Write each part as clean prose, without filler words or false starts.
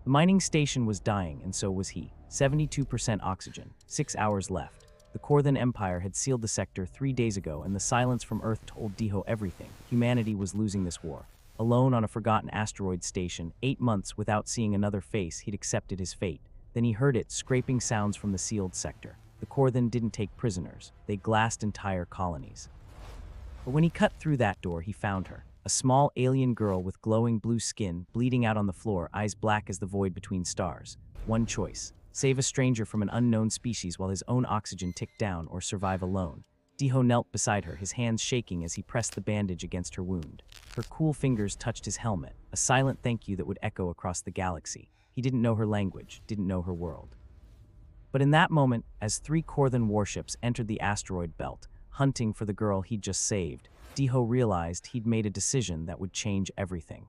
The mining station was dying, and so was he. 72% oxygen, 6 hours left. The Korthan Empire had sealed the sector 3 days ago, and the silence from Earth told Diho everything. Humanity was losing this war. Alone on a forgotten asteroid station, 8 months without seeing another face, he'd accepted his fate. Then he heard it, scraping sounds from the sealed sector. The Korthan didn't take prisoners. They glassed entire colonies. But when he cut through that door, he found her. A small alien girl with glowing blue skin, bleeding out on the floor, eyes black as the void between stars. One choice: save a stranger from an unknown species while his own oxygen ticked down, or survive alone. Diho knelt beside her, his hands shaking as he pressed the bandage against her wound. Her cool fingers touched his helmet, a silent thank you that would echo across the galaxy. He didn't know her language, didn't know her world. But in that moment, as 3 Korthan warships entered the asteroid belt, hunting for the girl he'd just saved, Diho realized he'd made a decision that would change everything.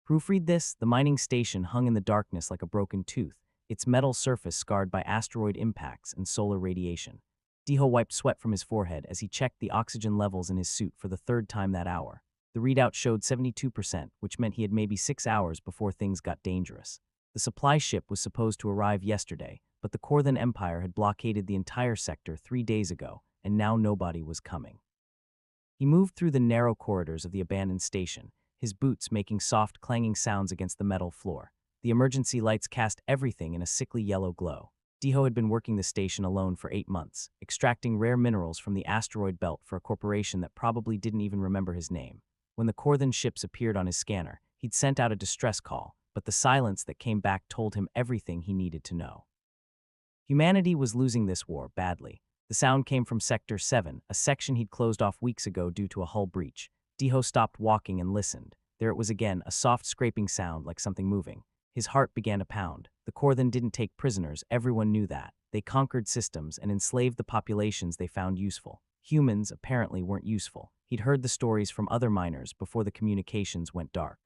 Proofread this: the mining station hung in the darkness like a broken tooth, its metal surface scarred by asteroid impacts and solar radiation. Diho wiped sweat from his forehead as he checked the oxygen levels in his suit for the 3rd time that hour. The readout showed 72%, which meant he had maybe 6 hours before things got dangerous. The supply ship was supposed to arrive yesterday, but the Korthan Empire had blockaded the entire sector 3 days ago, and now nobody was coming. He moved through the narrow corridors of the abandoned station, his boots making soft, clanging sounds against the metal floor. The emergency lights cast everything in a sickly yellow glow. Diho had been working the station alone for 8 months, extracting rare minerals from the asteroid belt for a corporation that probably didn't even remember his name. When the Korthan ships appeared on his scanner, he'd sent out a distress call, but the silence that came back told him everything he needed to know. Humanity was losing this war badly. The sound came from Sector 7, a section he'd closed off weeks ago due to a hull breach. Diho stopped walking and listened. There it was again, a soft scraping sound like something moving. His heart began to pound. The Korthan didn't take prisoners, everyone knew that. They conquered systems and enslaved the populations they found useful. Humans apparently weren't useful. He'd heard the stories from other miners before the communications went dark.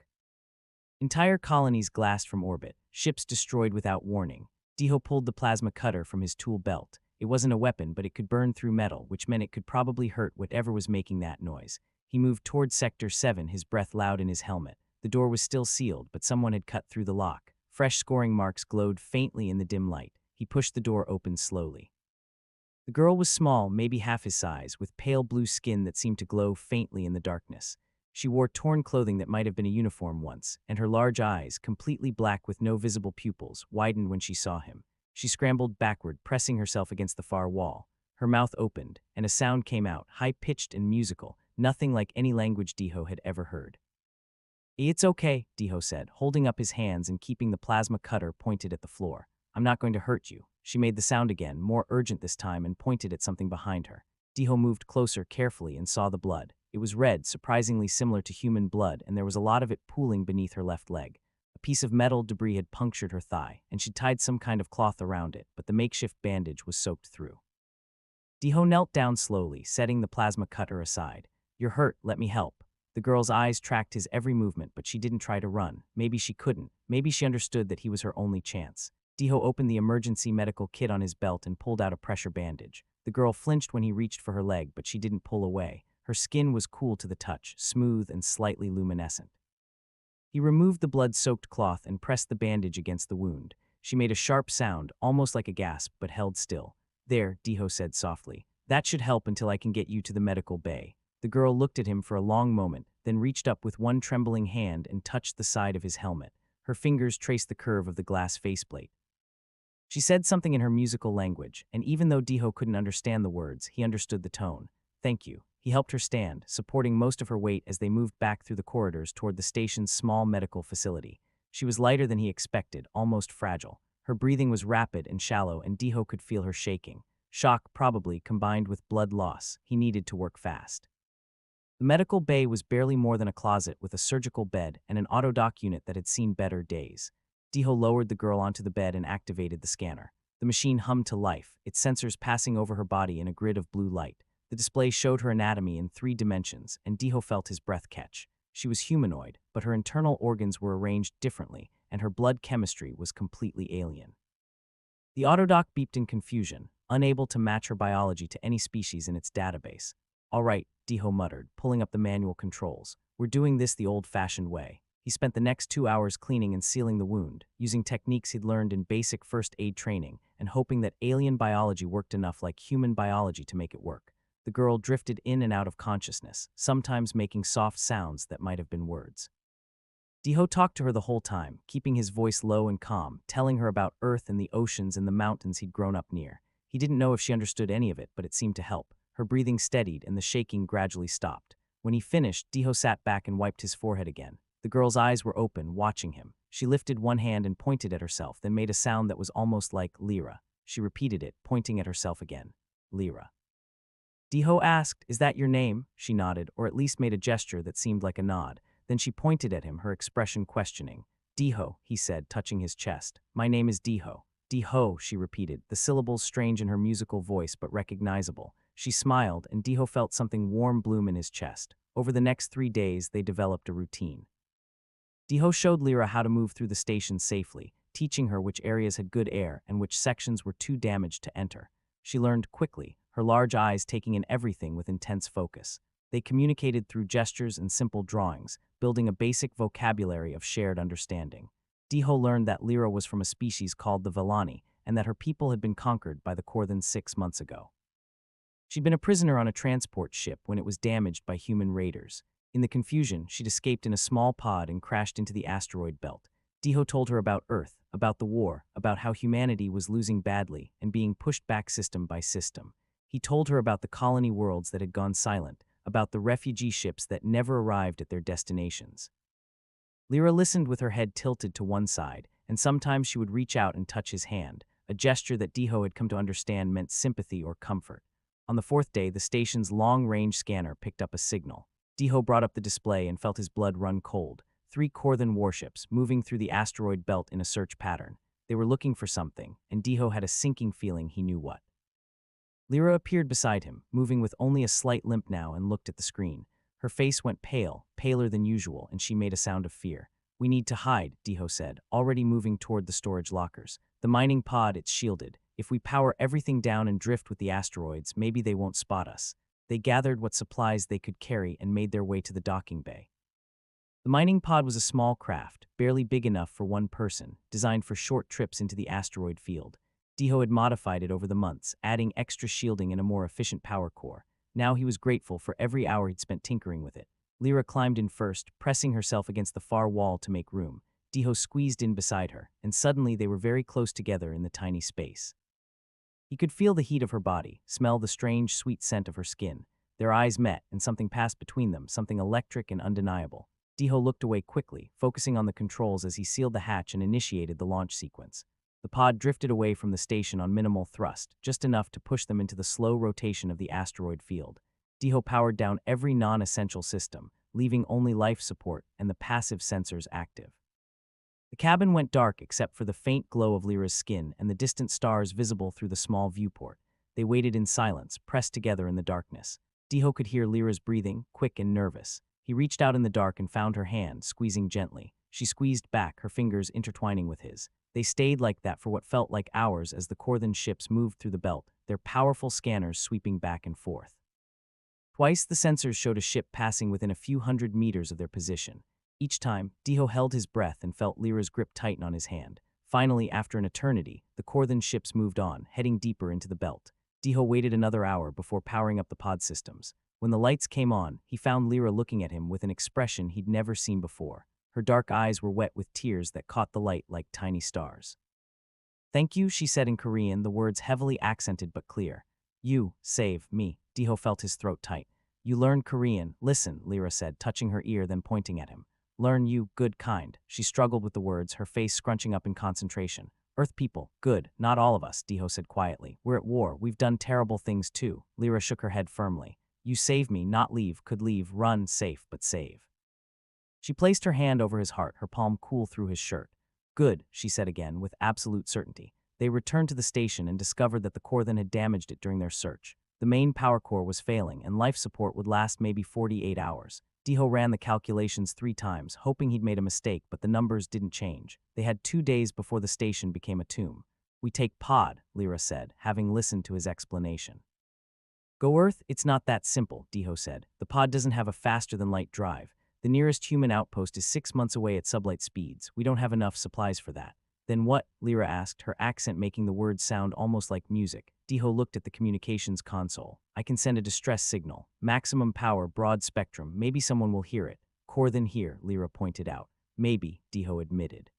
Entire colonies glassed from orbit, ships destroyed without warning. Diho pulled the plasma cutter from his tool belt. It wasn't a weapon, but it could burn through metal, which meant it could probably hurt whatever was making that noise. He moved toward Sector 7, his breath loud in his helmet. The door was still sealed, but someone had cut through the lock. Fresh scoring marks glowed faintly in the dim light. He pushed the door open slowly. The girl was small, maybe half his size, with pale blue skin that seemed to glow faintly in the darkness. She wore torn clothing that might have been a uniform once, and her large eyes, completely black with no visible pupils, widened when she saw him. She scrambled backward, pressing herself against the far wall. Her mouth opened, and a sound came out, high-pitched and musical, nothing like any language Diho had ever heard. "It's okay," Diho said, holding up his hands and keeping the plasma cutter pointed at the floor. "I'm not going to hurt you." She made the sound again, more urgent this time, and pointed at something behind her. Diho moved closer carefully and saw the blood. It was red, surprisingly similar to human blood, and there was a lot of it pooling beneath her left leg. A piece of metal debris had punctured her thigh, and she'd tied some kind of cloth around it, but the makeshift bandage was soaked through. Diho knelt down slowly, setting the plasma cutter aside. "You're hurt, let me help." The girl's eyes tracked his every movement, but she didn't try to run. Maybe she couldn't. Maybe she understood that he was her only chance. Diho opened the emergency medical kit on his belt and pulled out a pressure bandage. The girl flinched when he reached for her leg, but she didn't pull away. Her skin was cool to the touch, smooth and slightly luminescent. He removed the blood-soaked cloth and pressed the bandage against the wound. She made a sharp sound, almost like a gasp, but held still. "There," Diho said softly. "That should help until I can get you to the medical bay." The girl looked at him for a long moment, then reached up with one trembling hand and touched the side of his helmet. Her fingers traced the curve of the glass faceplate. She said something in her musical language, and even though Diho couldn't understand the words, he understood the tone. "Thank you." He helped her stand, supporting most of her weight as they moved back through the corridors toward the station's small medical facility. She was lighter than he expected, almost fragile. Her breathing was rapid and shallow, and Diho could feel her shaking. Shock, probably, combined with blood loss. He needed to work fast. The medical bay was barely more than a closet with a surgical bed and an autodoc unit that had seen better days. Diho lowered the girl onto the bed and activated the scanner. The machine hummed to life, its sensors passing over her body in a grid of blue light. The display showed her anatomy in 3 dimensions, and Diho felt his breath catch. She was humanoid, but her internal organs were arranged differently, and her blood chemistry was completely alien. The autodoc beeped in confusion, unable to match her biology to any species in its database. "All right," Diho muttered, pulling up the manual controls. "We're doing this the old-fashioned way." He spent the next 2 hours cleaning and sealing the wound, using techniques he'd learned in basic first aid training, and hoping that alien biology worked enough like human biology to make it work. The girl drifted in and out of consciousness, sometimes making soft sounds that might have been words. Diho talked to her the whole time, keeping his voice low and calm, telling her about Earth and the oceans and the mountains he'd grown up near. He didn't know if she understood any of it, but it seemed to help. Her breathing steadied and the shaking gradually stopped. When he finished, Diho sat back and wiped his forehead again. The girl's eyes were open, watching him. She lifted one hand and pointed at herself, then made a sound that was almost like Lyra. She repeated it, pointing at herself again. Lyra. Diho asked, "Is that your name?" She nodded, or at least made a gesture that seemed like a nod. Then she pointed at him, her expression questioning. "Diho," he said, touching his chest. "My name is Diho." "Diho," she repeated, the syllables strange in her musical voice but recognizable. She smiled, and Diho felt something warm bloom in his chest. Over the next 3 days, they developed a routine. Diho showed Lyra how to move through the station safely, teaching her which areas had good air and which sections were too damaged to enter. She learned quickly, her large eyes taking in everything with intense focus. They communicated through gestures and simple drawings, building a basic vocabulary of shared understanding. Diho learned that Lyra was from a species called the Vellani, and that her people had been conquered by the Korthan 6 months ago. She'd been a prisoner on a transport ship when it was damaged by human raiders. In the confusion, she'd escaped in a small pod and crashed into the asteroid belt. Diho told her about Earth, about the war, about how humanity was losing badly and being pushed back system by system. He told her about the colony worlds that had gone silent, about the refugee ships that never arrived at their destinations. Lyra listened with her head tilted to one side, and sometimes she would reach out and touch his hand, a gesture that Diho had come to understand meant sympathy or comfort. On the 4th day, the station's long-range scanner picked up a signal. Diho brought up the display and felt his blood run cold. 3 Korthan warships, moving through the asteroid belt in a search pattern. They were looking for something, and Diho had a sinking feeling he knew what. Lyra appeared beside him, moving with only a slight limp now, and looked at the screen. Her face went pale, paler than usual, and she made a sound of fear. "We need to hide," Diho said, already moving toward the storage lockers. "The mining pod, it's shielded. If we power everything down and drift with the asteroids, maybe they won't spot us." They gathered what supplies they could carry and made their way to the docking bay. The mining pod was a small craft, barely big enough for one person, designed for short trips into the asteroid field. Diho had modified it over the months, adding extra shielding and a more efficient power core. Now he was grateful for every hour he'd spent tinkering with it. Lyra climbed in first, pressing herself against the far wall to make room. Diho squeezed in beside her, and suddenly they were very close together in the tiny space. He could feel the heat of her body, smell the strange, sweet scent of her skin. Their eyes met, and something passed between them, something electric and undeniable. Diho looked away quickly, focusing on the controls as he sealed the hatch and initiated the launch sequence. The pod drifted away from the station on minimal thrust, just enough to push them into the slow rotation of the asteroid field. Diho powered down every non-essential system, leaving only life support and the passive sensors active. The cabin went dark except for the faint glow of Lyra's skin and the distant stars visible through the small viewport. They waited in silence, pressed together in the darkness. Diho could hear Lyra's breathing, quick and nervous. He reached out in the dark and found her hand, squeezing gently. She squeezed back, her fingers intertwining with his. They stayed like that for what felt like hours as the Korthan ships moved through the belt, their powerful scanners sweeping back and forth. Twice the sensors showed a ship passing within a few hundred meters of their position. Each time, Diho held his breath and felt Lyra's grip tighten on his hand. Finally, after an eternity, the Korthan ships moved on, heading deeper into the belt. Diho waited another hour before powering up the pod systems. When the lights came on, he found Lyra looking at him with an expression he'd never seen before. Her dark eyes were wet with tears that caught the light like tiny stars. "Thank you," she said in Korean, the words heavily accented but clear. "You save me." Diho felt his throat tight. "You learned Korean. Listen," Lyra said, touching her ear then pointing at him. "Learn you, good kind." She struggled with the words, her face scrunching up in concentration. "Earth people, good, not all of us," Diho said quietly. "We're at war. We've done terrible things too." Lyra shook her head firmly. "You save me, not leave, could leave, run, safe, but save." She placed her hand over his heart, her palm cool through his shirt. "Good," she said again, with absolute certainty. They returned to the station and discovered that the Korthan had damaged it during their search. The main power core was failing, and life support would last maybe 48 hours. Diho ran the calculations 3 times, hoping he'd made a mistake, but the numbers didn't change. They had 2 days before the station became a tomb. "We take pod," Lyra said, having listened to his explanation. "Go Earth? It's not that simple," Diho said. "The pod doesn't have a faster-than-light drive. The nearest human outpost is 6 months away at sublight speeds. We don't have enough supplies for that. Then what? Lyra asked, her accent making the words sound almost like music. Diho looked at the communications console. I can send a distress signal. Maximum power, broad spectrum. Maybe someone will hear it. Korthan here, Lyra pointed out. Maybe, Diho admitted.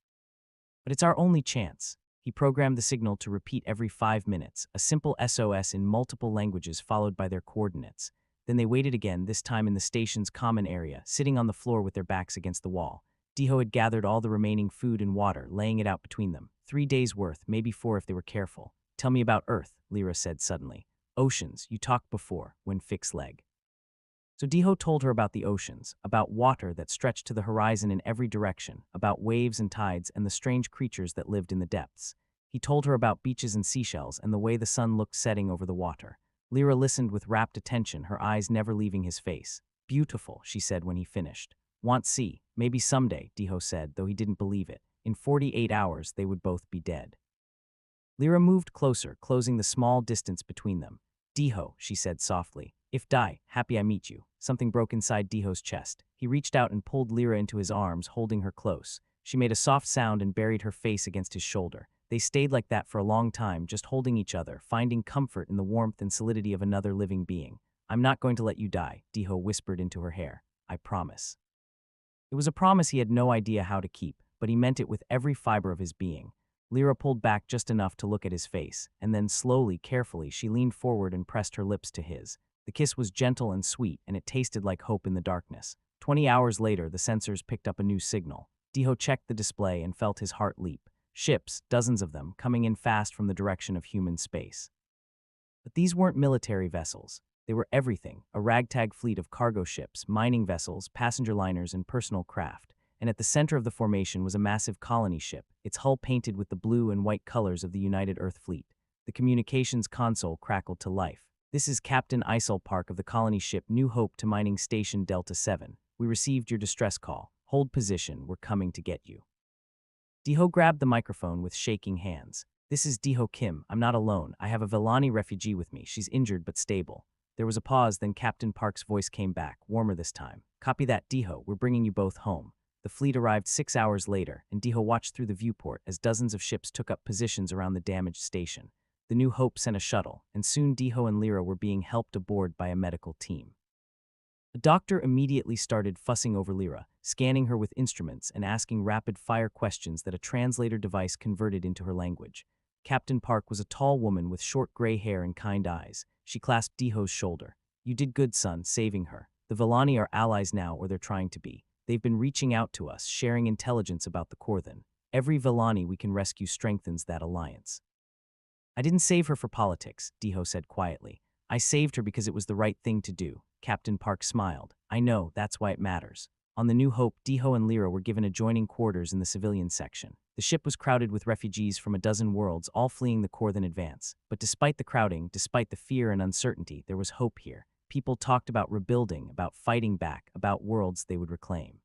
But it's our only chance. He programmed the signal to repeat every 5 minutes, a simple SOS in multiple languages followed by their coordinates. Then they waited again, this time in the station's common area, sitting on the floor with their backs against the wall. Diho had gathered all the remaining food and water, laying it out between them. 3 days' worth, maybe 4 if they were careful. Tell me about Earth, Lyra said suddenly. Oceans, you talked before, when fixed leg. So Diho told her about the oceans, about water that stretched to the horizon in every direction, about waves and tides and the strange creatures that lived in the depths. He told her about beaches and seashells and the way the sun looked setting over the water. Lyra listened with rapt attention, her eyes never leaving his face. Beautiful, she said when he finished. Want see, maybe someday, Diho said, though he didn't believe it. In 48 hours, they would both be dead. Lyra moved closer, closing the small distance between them. Diho, she said softly. If die, happy I meet you. Something broke inside Diho's chest. He reached out and pulled Lyra into his arms, holding her close. She made a soft sound and buried her face against his shoulder. They stayed like that for a long time, just holding each other, finding comfort in the warmth and solidity of another living being. I'm not going to let you die, Diho whispered into her hair. I promise. It was a promise he had no idea how to keep, but he meant it with every fiber of his being. Lyra pulled back just enough to look at his face, and then slowly, carefully, she leaned forward and pressed her lips to his. The kiss was gentle and sweet, and it tasted like hope in the darkness. 20 hours later, the sensors picked up a new signal. Diho checked the display and felt his heart leap. Ships, dozens of them, coming in fast from the direction of human space. But these weren't military vessels. They were everything, a ragtag fleet of cargo ships, mining vessels, passenger liners, and personal craft. And at the center of the formation was a massive colony ship, its hull painted with the blue and white colors of the United Earth Fleet. The communications console crackled to life. This is Captain Isol Park of the colony ship New Hope to Mining Station Delta 7. We received your distress call. Hold position, we're coming to get you. Diho grabbed the microphone with shaking hands. This is Diho Kim, I'm not alone. I have a Vellani refugee with me. She's injured but stable. There was a pause, then Captain Park's voice came back, warmer this time. Copy that, Diho, we're bringing you both home. The fleet arrived 6 hours later, and Diho watched through the viewport as dozens of ships took up positions around the damaged station. The New Hope sent a shuttle, and soon Diho and Lyra were being helped aboard by a medical team. A doctor immediately started fussing over Lyra, scanning her with instruments and asking rapid-fire questions that a translator device converted into her language. Captain Park was a tall woman with short gray hair and kind eyes. She clasped Diho's shoulder. You did good, son, saving her. The Vellani are allies now, or they're trying to be. They've been reaching out to us, sharing intelligence about the Korthan. Every Vellani we can rescue strengthens that alliance. I didn't save her for politics, Diho said quietly. I saved her because it was the right thing to do. Captain Park smiled. I know, that's why it matters. On the New Hope, Diho and Lyra were given adjoining quarters in the civilian section. The ship was crowded with refugees from a dozen worlds, all fleeing the Korthan advance. But despite the crowding, despite the fear and uncertainty, there was hope here. People talked about rebuilding, about fighting back, about worlds they would reclaim.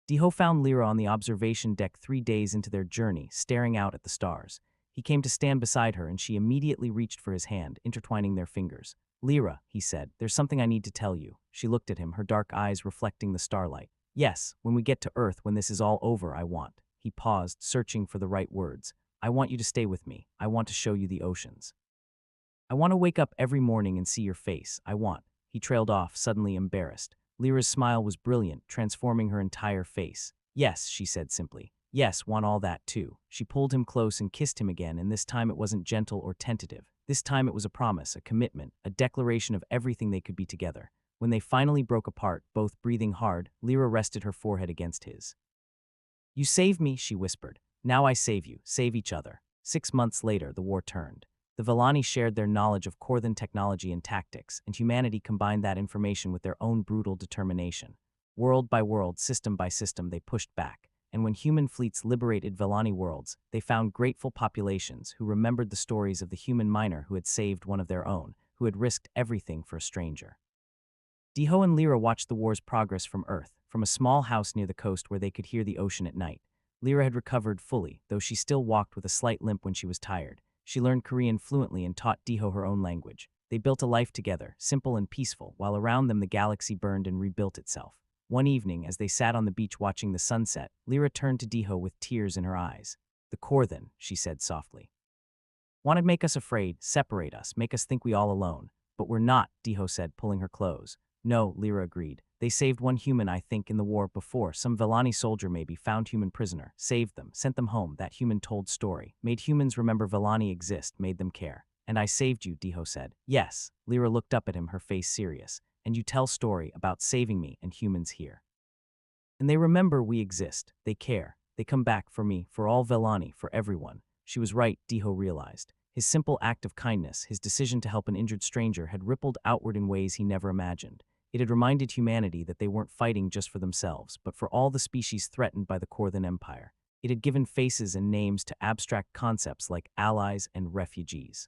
Diho found Lyra on the observation deck 3 days into their journey, staring out at the stars. He came to stand beside her, and she immediately reached for his hand, intertwining their fingers. Lyra, he said, there's something I need to tell you. She looked at him, her dark eyes reflecting the starlight. Yes, when we get to Earth, when this is all over, I want. He paused, searching for the right words. I want you to stay with me. I want to show you the oceans. I want to wake up every morning and see your face. I want. He trailed off, suddenly embarrassed. Lyra's smile was brilliant, transforming her entire face. Yes, she said simply. Yes, want all that too. She pulled him close and kissed him again, and this time it wasn't gentle or tentative. This time it was a promise, a commitment, a declaration of everything they could be together. When they finally broke apart, both breathing hard, Lyra rested her forehead against his. You saved me, she whispered. Now I save you. Save each other. 6 months later, the war turned. The Vellani shared their knowledge of Korthan technology and tactics, and humanity combined that information with their own brutal determination. World by world, system by system, they pushed back. And when human fleets liberated Vellani worlds, they found grateful populations who remembered the stories of the human miner who had saved one of their own, who had risked everything for a stranger. Diho and Lyra watched the war's progress from Earth, from a small house near the coast where they could hear the ocean at night. Lyra had recovered fully, though she still walked with a slight limp when she was tired. She learned Korean fluently and taught Diho her own language. They built a life together, simple and peaceful, while around them the galaxy burned and rebuilt itself. One evening, as they sat on the beach watching the sunset, Lyra turned to Diho with tears in her eyes. "The Korthan," she said softly. "Wanted to make us afraid, separate us, make us think we all alone. But we're not," Diho said, pulling her close. "No," Lyra agreed. "They saved one human, I think, in the war before. Some Vellani soldier maybe, found human prisoner, saved them, sent them home. That human told story. Made humans remember Vellani exist, made them care. And I saved you," Diho said. "Yes." Lyra looked up at him, her face serious. "And you tell story about saving me and humans here. And they remember we exist. They care. They come back for me, for all Vellani, for everyone." She was right, Diho realized. His simple act of kindness, his decision to help an injured stranger, had rippled outward in ways he never imagined. It had reminded humanity that they weren't fighting just for themselves, but for all the species threatened by the Korthan Empire. It had given faces and names to abstract concepts like allies and refugees.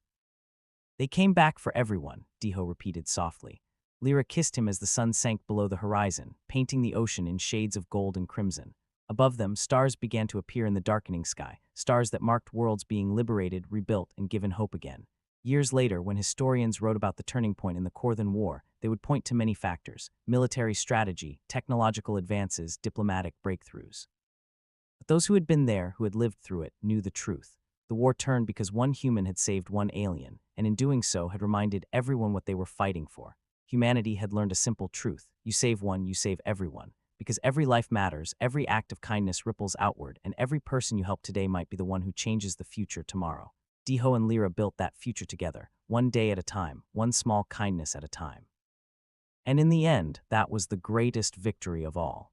"They came back for everyone," Diho repeated softly. Lyra kissed him as the sun sank below the horizon, painting the ocean in shades of gold and crimson. Above them, stars began to appear in the darkening sky, stars that marked worlds being liberated, rebuilt, and given hope again. Years later, when historians wrote about the turning point in the Korthan War, they would point to many factors: military strategy, technological advances, diplomatic breakthroughs. But those who had been there, who had lived through it, knew the truth. The war turned because one human had saved one alien, and in doing so had reminded everyone what they were fighting for. Humanity had learned a simple truth: you save one, you save everyone. Because every life matters, every act of kindness ripples outward, and every person you help today might be the one who changes the future tomorrow. Diho and Lyra built that future together, one day at a time, one small kindness at a time. And in the end, that was the greatest victory of all.